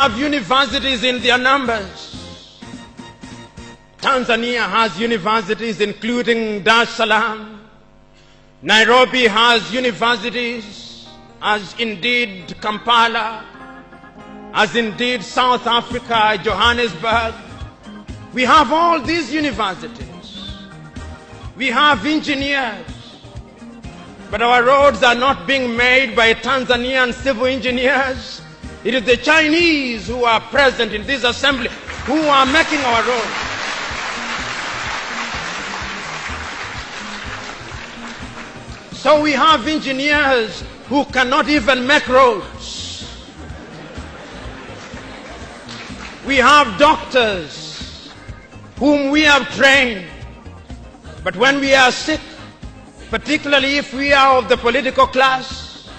have universities in their numbers. Tanzania has universities including Dar es Salaam. Nairobi has universities, as indeed Kampala, as indeed South Africa, Johannesburg. We have all these universities. We have engineers. But our roads are not being made by Tanzanian civil engineers. It is the Chinese who are present in this assembly who are making our roads. So we have engineers who cannot even make roads. We have doctors whom we have trained. But when we are sick, particularly if we are of the political class,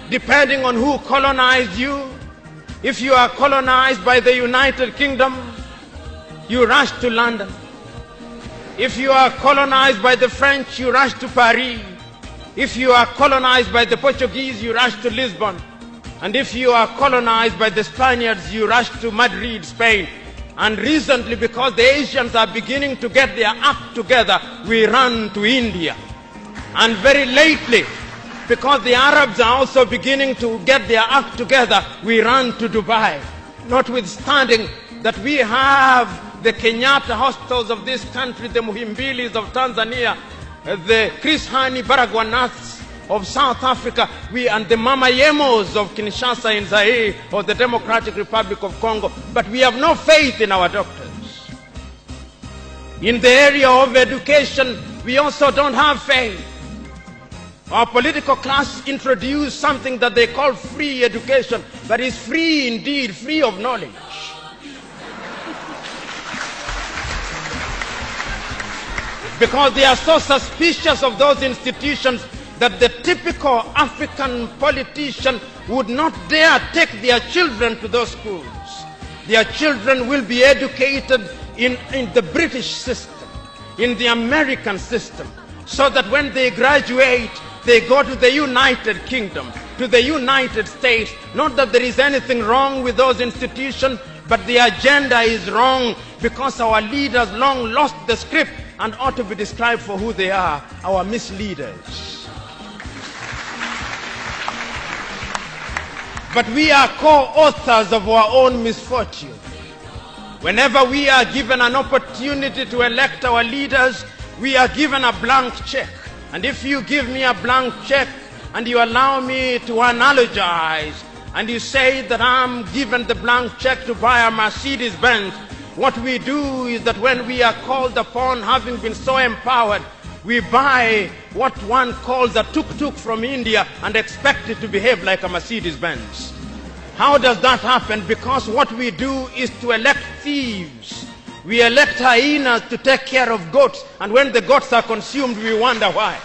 depending on who colonized you, if you are colonized by the United Kingdom, you rush to London. If you are colonized by the French, you rush to Paris. If you are colonized by the Portuguese, you rush to Lisbon. And if you are colonized by the Spaniards, you rush to Madrid, Spain. And recently, because the Asians are beginning to get their act together, we run to India. And very lately, because the Arabs are also beginning to get their act together, we run to Dubai. Notwithstanding that we have the Kenyatta hostels of this country, the Muhimbilis of Tanzania, the Chris Hani Baragwanaths of South Africa, and the Mama Yemos of Kinshasa in Zaire or the Democratic Republic of Congo, but we have no faith in our doctors. In the area of education, we also don't have faith. Our political class introduced something that they call free education, but it's free indeed, free of knowledge. Because they are so suspicious of those institutions that the typical African politician would not dare take their children to those schools. Their children will be educated in the British system, in the American system, so that when they graduate, they go to the United Kingdom, to the United States. Not that there is anything wrong with those institutions, but the agenda is wrong because our leaders long lost the script and ought to be described for who they are, our misleaders. But we are co-authors of our own misfortune. Whenever we are given an opportunity to elect our leaders, we are given a blank check. And if you give me a blank check and you allow me to analogize, and you say that I'm given the blank check to buy a Mercedes-Benz, what we do is that when we are called upon, having been so empowered, we buy what one calls a tuk-tuk from India and expect it to behave like a Mercedes-Benz. How does that happen? Because what we do is to elect thieves. We elect hyenas to take care of goats, and when the goats are consumed, we wonder why.